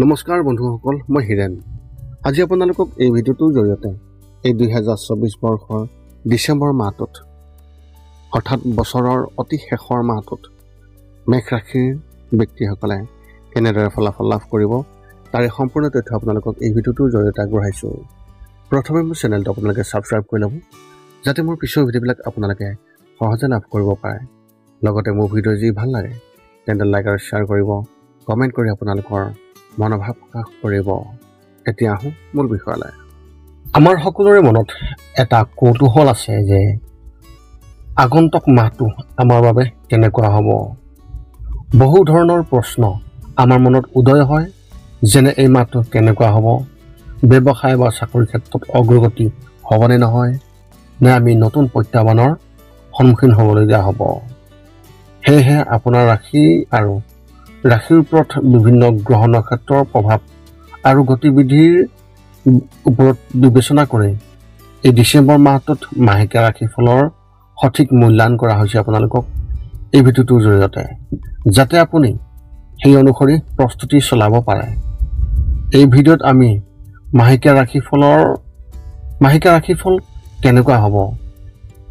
নমস্কাৰ বন্ধুসকল, মই হিৰেন। আজি আপোনালোকক এই ভিডিঅ'টোৰ জৰিয়তে এই 2024 বৰ্ষৰ ডিচেম্বৰ মাহটোত অৰ্থাৎ বছৰৰ অতি শেষৰ মাহটোত মেঘ ৰাশিৰ ব্যক্তিসকলে কেনেদৰে ফলাফল লাভ কৰিব তাৰে সম্পূৰ্ণ তথ্য আপোনালোকক এই ভিডিঅ'টোৰ জৰিয়তে আগবঢ়াইছোঁ। প্ৰথমে মোৰ চেনেলটো আপোনালোকে ছাবস্ক্ৰাইব কৰি ল'ব, যাতে মোৰ পিছৰ ভিডিঅ'বিলাক আপোনালোকে সহজে লাভ কৰিব পাৰে। লগতে মোৰ ভিডিঅ' যি ভাল লাগে তেন্তে লাইক আৰু শ্বেয়াৰ কৰিব, কমেণ্ট কৰি আপোনালোকৰ মনোভাৱ প্ৰকাশ কৰিব। এতিয়া আহোঁ মূল বিষয়লৈ। আমাৰ সকলোৰে মনত এটা কৌতূহল আছে যে আগন্তুক মাহটো আমাৰ বাবে কেনেকুৱা হ'ব। বহু ধৰণৰ প্ৰশ্ন আমাৰ মনত উদয় হয়, যেনে এই মাহটো কেনেকুৱা হ'ব, ব্যৱসায় বা চাকৰিৰ ক্ষেত্ৰত অগ্ৰগতি হ'বনে নহয়, নে আমি নতুন প্ৰত্যাহ্বানৰ সন্মুখীন হ'বলগীয়া হ'ব। সেয়েহে আপোনাৰ ৰাশি আৰু ৰাশিৰ ওপৰত বিভিন্ন গ্ৰহ নক্ষত্ৰৰ প্ৰভাৱ আৰু গতিবিধিৰ ওপৰত বিবেচনা কৰি এই ডিচেম্বৰ মাহটোত মাহেকীয়া ৰাশিফলৰ সঠিক মূল্যায়ন কৰা হৈছে আপোনালোকক এই ভিডিঅ'টোৰ জৰিয়তে, যাতে আপুনি সেই অনুসৰি প্ৰস্তুতি চলাব পাৰে। এই ভিডিঅ'ত আমি মাহেকীয়া ৰাশিফল কেনেকুৱা হ'ব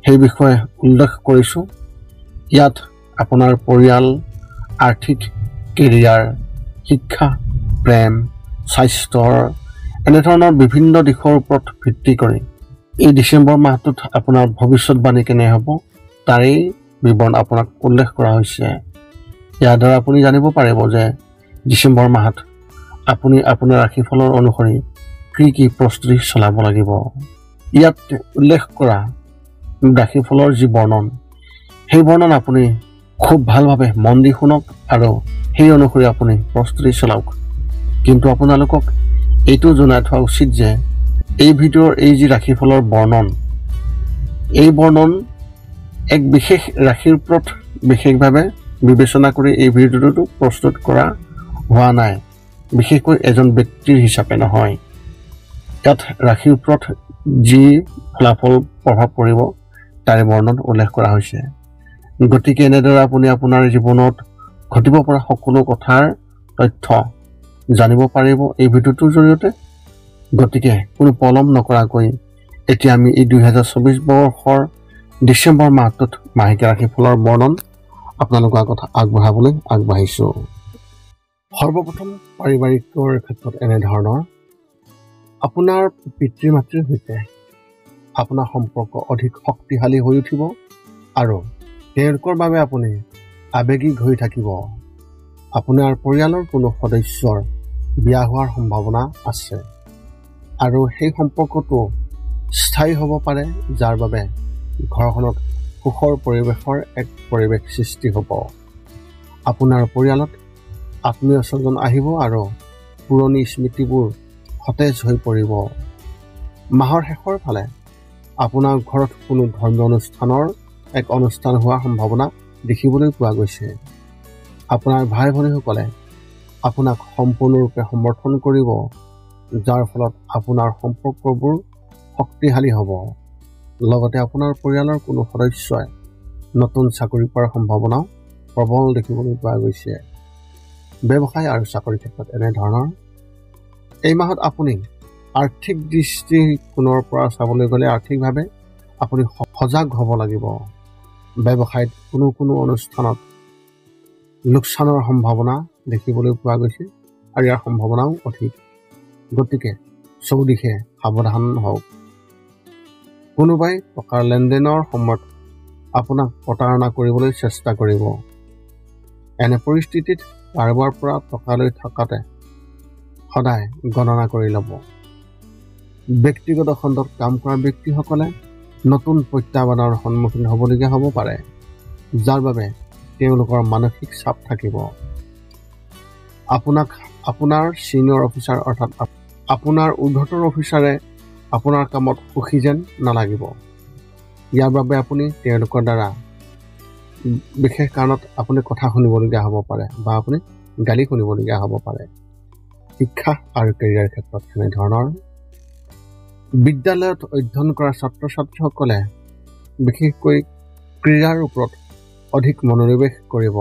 সেই বিষয়ে উল্লেখ কৰিছোঁ। ইয়াত আপোনাৰ পৰিয়াল, আৰ্থিক, কেৰিয়াৰ, শিক্ষা, প্ৰেম, স্বাস্থ্যৰ এনেধৰণৰ বিভিন্ন দিশৰ ওপৰত ভিত্তি কৰি এই ডিচেম্বৰ মাহটোত আপোনাৰ ভৱিষ্যতবাণী কেনে হ'ব তাৰেই বিৱৰণ আপোনাক উল্লেখ কৰা হৈছে। ইয়াৰ দ্বাৰা আপুনি জানিব পাৰিব যে ডিচেম্বৰ মাহত আপুনি আপোনাৰ ৰাশিফলৰ অনুসৰি কি প্ৰস্তুতি চলাব লাগিব। ইয়াত উল্লেখ কৰা ৰাশিফলৰ যি বৰ্ণন, সেই বৰ্ণন আপুনি খুব ভালভাৱে মন দি শুনক আৰু সেই অনুসৰি আপুনি প্ৰস্তুতি চলাওক। কিন্তু আপোনালোকক এইটো জনাই থোৱা উচিত যে এই ভিডিঅ'ৰ এই যি ৰাশিফলৰ বৰ্ণন, এই বৰ্ণন এক বিশেষ ৰাশিৰ ওপৰত বিশেষভাৱে বিবেচনা কৰি এই ভিডিঅ'টো প্ৰস্তুত কৰা হোৱা নাই, বিশেষকৈ এজন ব্যক্তিৰ হিচাপে নহয়। ইয়াত ৰাশিৰ ওপৰত যি ফলাফল প্ৰভাৱ পৰিব তাৰে বৰ্ণন উল্লেখ কৰা হৈছে। গতিকে এনেদৰে আপুনি আপোনাৰ জীৱনত ঘটিব পৰা সকলো কথাৰ তথ্য জানিব পাৰিব এই ভিডিঅ'টোৰ জৰিয়তে। গতিকে কোনো পলম নকৰাকৈ এতিয়া আমি এই 2024 বৰ্ষৰ ডিচেম্বৰ মাহটোত মাহেকীয়া ৰাশিফলৰ বৰ্ণন আপোনালোকৰ আগত আগবঢ়াবলৈ আগবাঢ়িছোঁ। সৰ্বপ্ৰথম পাৰিবাৰিকৰ ক্ষেত্ৰত এনেধৰণৰ, আপোনাৰ পিতৃ মাতৃৰ সৈতে আপোনাৰ সম্পৰ্ক অধিক শক্তিশালী হৈ উঠিব আৰু তেওঁলোকৰ বাবে আপুনি আৱেগিক হৈ থাকিব। আপোনাৰ পৰিয়ালৰ কোনো সদস্যৰ বিয়া হোৱাৰ সম্ভাৱনা আছে আৰু সেই সম্পৰ্কটো স্থায়ী হ'ব পাৰে, যাৰ বাবে ঘৰখনত সুখৰ পৰিৱেশৰ এক পৰিৱেশ সৃষ্টি হ'ব। আপোনাৰ পৰিয়ালত আত্মীয় স্বজন আহিব আৰু পুৰণি স্মৃতিবোৰ সতেজ হৈ পৰিব। মাহৰ শেষৰ ফালে আপোনাৰ ঘৰত কোনো ধৰ্মীয় অনুষ্ঠানৰ এক অনুষ্ঠান হোৱাৰ সম্ভাৱনা দেখিবলৈ পোৱা গৈছে। আপোনাৰ ভাই ভনীসকলে আপোনাক সম্পূৰ্ণৰূপে সমৰ্থন কৰিব, যাৰ ফলত আপোনাৰ সম্পৰ্কবোৰ শক্তিশালী হ'ব। লগতে আপোনাৰ পৰিয়ালৰ কোনো সদস্যই নতুন চাকৰি পোৱাৰ সম্ভাৱনাও প্ৰবল দেখিবলৈ পোৱা গৈছে। ব্যৱসায় আৰু চাকৰিৰ ক্ষেত্ৰত এনেধৰণৰ, এই মাহত আপুনি আৰ্থিক দৃষ্টিকোণৰ পৰা চাবলৈ গ'লে আৰ্থিকভাৱে আপুনি সজাগ হ'ব লাগিব। ব্যৱসায়ত কোনো অনুষ্ঠানত লোকচানৰ সম্ভাৱনা দেখিবলৈ পোৱা গৈছে আৰু ইয়াৰ সম্ভাৱনাও অধিক। গতিকে চৌদিশে সাৱধান হওক। কোনোবাই টকাৰ লেনদেনৰ সময়ত আপোনাক প্ৰতাৰণা কৰিবলৈ চেষ্টা কৰিব। এনে পৰিস্থিতিত কাৰোবাৰ পৰা টকা লৈ থকাতে সদায় গণনা কৰি ল'ব। ব্যক্তিগত খণ্ডত কাম কৰা ব্যক্তিসকলে নতুন প্ৰত্যাহ্বানৰ সন্মুখীন হ'বলগীয়া হ'ব পাৰে, যাৰ বাবে তেওঁলোকৰ মানসিক চাপ থাকিব। আপোনাক আপোনাৰ ছিনিয়ৰ অফিচাৰ অৰ্থাৎ আপোনাৰ ঊৰ্ধ্বতন অফিচাৰে আপোনাৰ কামত সুখী যেন নালাগিব। ইয়াৰ বাবে আপুনি তেওঁলোকৰ দ্বাৰা বিশেষ কাৰণত আপুনি কথা শুনিবলগীয়া হ'ব পাৰে বা আপুনি গালি শুনিবলগীয়া হ'ব পাৰে। শিক্ষা আৰু কেৰিয়াৰ ক্ষেত্ৰত এনেধৰণৰ, বিদ্যালয়ত অধ্যয়ন কৰা ছাত্ৰ ছাত্ৰীসকলে বিশেষকৈ ক্ৰীড়াৰ ওপৰত অধিক মনোনিৱেশ কৰিব,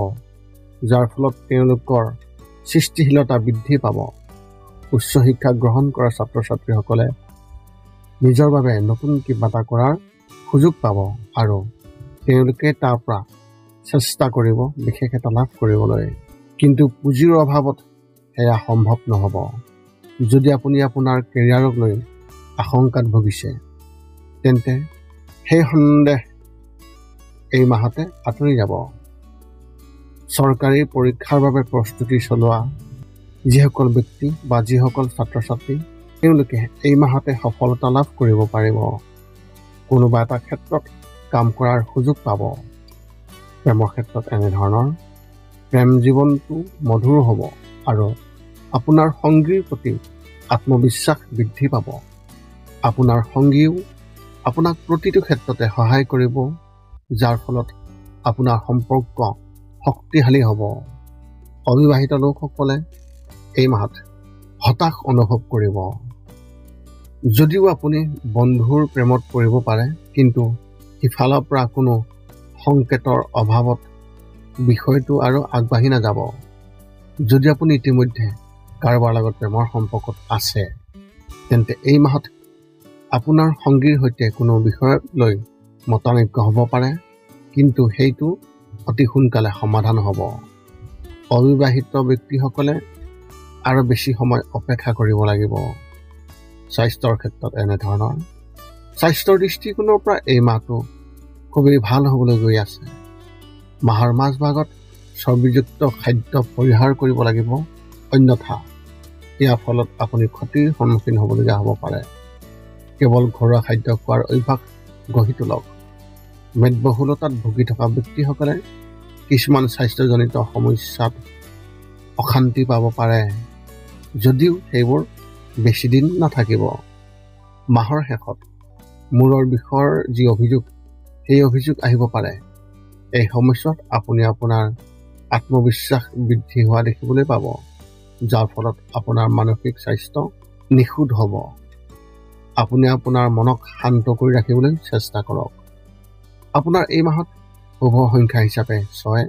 যাৰ ফলত তেওঁলোকৰ সৃষ্টিশীলতা বৃদ্ধি পাব উচ্চ শিক্ষা গ্ৰহণ কৰা ছাত্ৰ ছাত্ৰীসকলে নিজৰ বাবে নতুন কিবা এটা কৰাৰ সুযোগ পাব আৰু তেওঁলোকে তাৰ পৰা চেষ্টা কৰিব বিশেষ এটা লাভ কৰিবলৈ। কিন্তু পুঁজিৰ অভাৱত সেয়া সম্ভৱ নহ'ব। যদি আপুনি আপোনাৰ কেৰিয়াৰক লৈ আশংকাত ভুগিছে তেন্তে সেই সন্দেহ এই মাহতে আঁতৰি যাব। চৰকাৰী পৰীক্ষাৰ বাবে প্ৰস্তুতি চলোৱা যিসকল ব্যক্তি বা যিসকল ছাত্ৰ ছাত্ৰী তেওঁলোকে এই মাহতে সফলতা লাভ কৰিব পাৰিব। কোনোবা এটা ক্ষেত্ৰত কাম কৰাৰ সুযোগ পাব। প্ৰেমৰ ক্ষেত্ৰত এনেধৰণৰ প্ৰেম জীৱনটো মধুৰ হ'ব আৰু আপোনাৰ সংগীৰ প্ৰতি আত্মবিশ্বাস বৃদ্ধি পাব। আপোনাৰ সংগীও আপোনাক প্ৰতিটো ক্ষেত্ৰতে সহায় কৰিব, যাৰ ফলত আপোনাৰ সম্পৰ্ক শক্তিশালী হ'ব। অবিবাহিত লোকসকলে এই মাহত হতাশ অনুভৱ কৰিব। যদিও আপুনি বন্ধুৰ প্ৰেমত পৰিব পাৰে, কিন্তু সিফালৰ পৰা কোনো সংকেতৰ অভাৱত বিষয়টো আৰু আগবাঢ়ি নাযাব। যদি আপুনি ইতিমধ্যে কাৰোবাৰ লগত প্ৰেমৰ সম্পৰ্কত আছে তেন্তে এই মাহত আপোনাৰ সংগীৰ সৈতে কোনো বিষয়ক লৈ মতানৈক্য হ'ব পাৰে, কিন্তু সেইটো অতি সোনকালে সমাধান হ'ব। অবিবাহিত ব্যক্তিসকলে আৰু বেছি সময় অপেক্ষা কৰিব লাগিব। স্বাস্থ্যৰ ক্ষেত্ৰত এনেধৰণৰ স্বাস্থ্যৰ দৃষ্টিকোণৰ পৰা এই মাহটো খুবেই ভাল হ'বলৈ গৈ আছে। মাহৰ মাজভাগত চৰ্বিযুক্ত খাদ্য পৰিহাৰ কৰিব লাগিব, অন্যথা ইয়াৰ ফলত আপুনি ক্ষতিৰ সন্মুখীন হ'বলগীয়া হ'ব পাৰে। কেৱল ঘৰুৱা খাদ্য খোৱাৰ অভ্যাস গঢ়ি তোলক। মেদবহুলতাত ভুগি থকা ব্যক্তিসকলে কিছুমান স্বাস্থ্যজনিত সমস্যাত অশান্তি পাব পাৰে, যদিও সেইবোৰ বেছি দিন নাথাকিব। মাহৰ শেষত মূৰৰ বিষৰ যি অভিযোগ, সেই অভিযোগ আহিব পাৰে। এই সময়ছোৱাত আপুনি আপোনাৰ আত্মবিশ্বাস বৃদ্ধি হোৱা দেখিবলৈ পাব, যাৰ ফলত আপোনাৰ মানসিক স্বাস্থ্য নিখুঁত হ'ব। আপুনি আপোনাৰ মনক শান্ত কৰি ৰাখিবলৈ চেষ্টা কৰক। আপোনাৰ এই মাহত শুভ সংখ্যা হিচাপে 6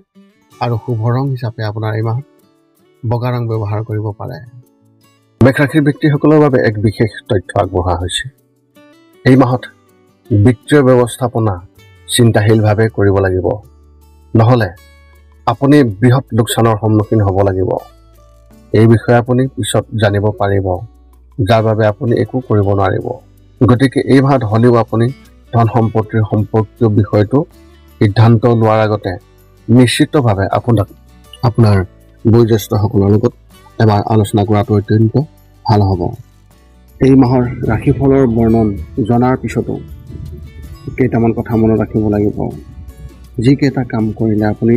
আৰু শুভ ৰং হিচাপে আপোনাৰ এই মাহত বগা ৰং ব্যৱহাৰ কৰিব পাৰে। মেষ ৰাশিৰ ব্যক্তিসকলৰ বাবে এক বিশেষ তথ্য আগবঢ়া হৈছে। এই মাহত বিত্তীয় ব্যৱস্থাপনা চিন্তাশীলভাৱে কৰিব লাগিব, নহ'লে আপুনি বৃহৎ লোকচানৰ সন্মুখীন হ'ব লাগিব। এই বিষয়ে আপুনি পিছত জানিব পাৰিব, যাৰ বাবে আপুনি একো কৰিব নোৱাৰিব। গতিকে এই মাহত হ'লেও আপুনি ধন সম্পত্তিৰ সম্পৰ্কীয় বিষয়টো সিদ্ধান্ত লোৱাৰ আগতে নিশ্চিতভাৱে আপোনাৰ বয়োজ্যেষ্ঠসকলৰ লগত এবাৰ আলোচনা কৰাটো অত্যন্ত ভাল হ'ব। এই মাহৰ ৰাশিফলৰ বৰ্ণন জনাৰ পিছতো কেইটামান কথা মনত ৰাখিব লাগিব। যিকেইটা কাম কৰিলে আপুনি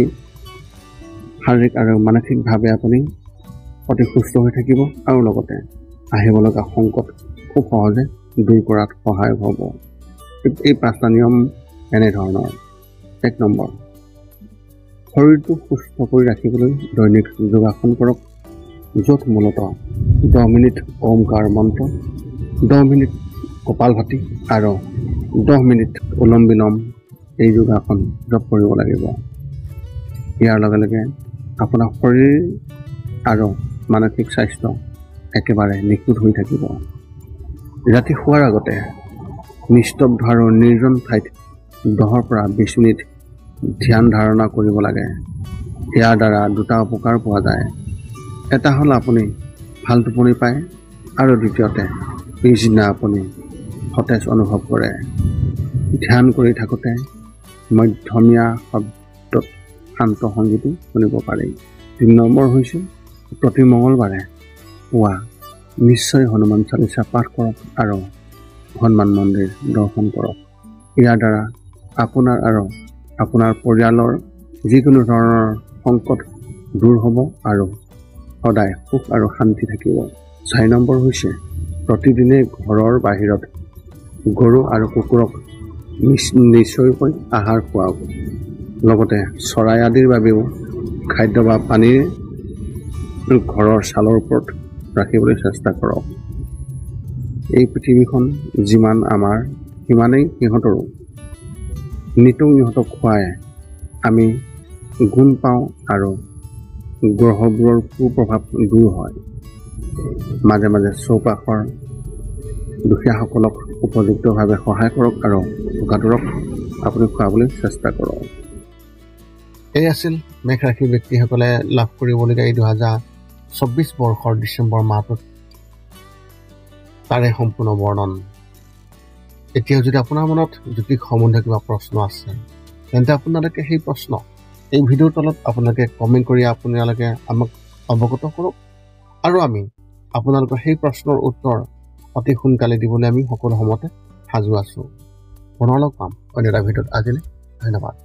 শাৰীৰিক আৰু মানসিকভাৱে আপুনি অতি সুস্থ হৈ থাকিব আৰু লগতে আহিব লগা সংকট খুব সহজে দূৰ কৰাত সহায়ক হ'ব। এই 5টা নিয়ম এনেধৰণৰ। 1 নম্বৰ, শৰীৰটো সুস্থ কৰি ৰাখিবলৈ দৈনিক যোগাসন কৰক, য'ত মূলতঃ 10 মিনিট ওমকাৰ মন্ত্ৰ, 10 মিনিট কপালভাতি আৰু 10 মিনিট অনুলোম বিলোম এই যোগাসন জপ কৰিব লাগিব। ইয়াৰ লগে লগে আপোনাৰ শৰীৰ আৰু মানসিক স্বাস্থ্য একেবাৰে নিখুঁত হৈ থাকিব। ৰাতি শোৱাৰ আগতে নিস্তব্ধ আৰু নিৰ্জন ঠাইত 10 পৰা 20 মিনিট ধ্যান ধাৰণা কৰিব লাগে। ইয়াৰ দ্বাৰা 2টা উপকাৰ পোৱা যায়। এটা হ'ল আপুনি ভাল টোপনি পায় আৰু দ্বিতীয়তে পিছদিনা আপুনি সতেজ অনুভৱ কৰে। ধ্যান কৰি থাকোঁতে মধ্যমীয়া শব্দত শান্ত সংগীতো শুনিব পাৰি। 3 নম্বৰ হৈছে প্ৰতি মঙলবাৰে পুৱা নিশ্চয় হনুমান চালিচা পাঠ কৰক আৰু হনুমান মন্দিৰ দৰ্শন কৰক। ইয়াৰ দ্বাৰা আপোনাৰ আৰু আপোনাৰ পৰিয়ালৰ যিকোনো ধৰণৰ সংকট দূৰ হ'ব আৰু সদায় সুখ আৰু শান্তি থাকিব। 4 নম্বৰ হৈছে প্ৰতিদিনে ঘৰৰ বাহিৰত গৰু আৰু কুকুৰক নিশ্চয়কৈ আহাৰ খুৱাওক। লগতে চৰাই আদিৰ বাবেও খাদ্য বা পানীৰ ঘৰৰ ছালৰ ওপৰত ৰাখিবলৈ চেষ্টা কৰক। এই পৃথিৱীখন যিমান আমাৰ সিমানেই সিহঁতৰো। নিতৌ ইহঁতক খুৱাই আমি গুণ পাওঁ আৰু গ্ৰহবোৰৰ কুপ্ৰভাৱ দূৰ হয়। মাজে মাজে চৌপাশৰ দুখীয়াসকলক উপযুক্তভাৱে সহায় কৰক আৰু ভোকাতুৰক আপুনি খুৱাবলৈ চেষ্টা কৰক। এই আছিল মেঘ ৰাশিৰ ব্যক্তিসকলে লাভ কৰিবলগীয়া এই 2024 বৰ্ষৰ ডিচেম্বৰ মাহটোত তাৰে সম্পূৰ্ণ বৰ্ণন। এতিয়াও যদি আপোনাৰ মনত জ্যোতিষ সম্বন্ধে কিবা প্ৰশ্ন আছে তেন্তে আপোনালোকে সেই প্ৰশ্ন এই ভিডিঅ'ৰ তলত আপোনালোকে কমেণ্ট কৰি আপোনালোকে আমাক অৱগত কৰক আৰু আমি আপোনালোকৰ সেই প্ৰশ্নৰ উত্তৰ অতি সোনকালে দিবলৈ আমি সকলো সময়তে সাজু আছোঁ। পুনৰ লগ পাম অন্য এটা ভিডিঅ'ত। আজিলৈ ধন্যবাদ।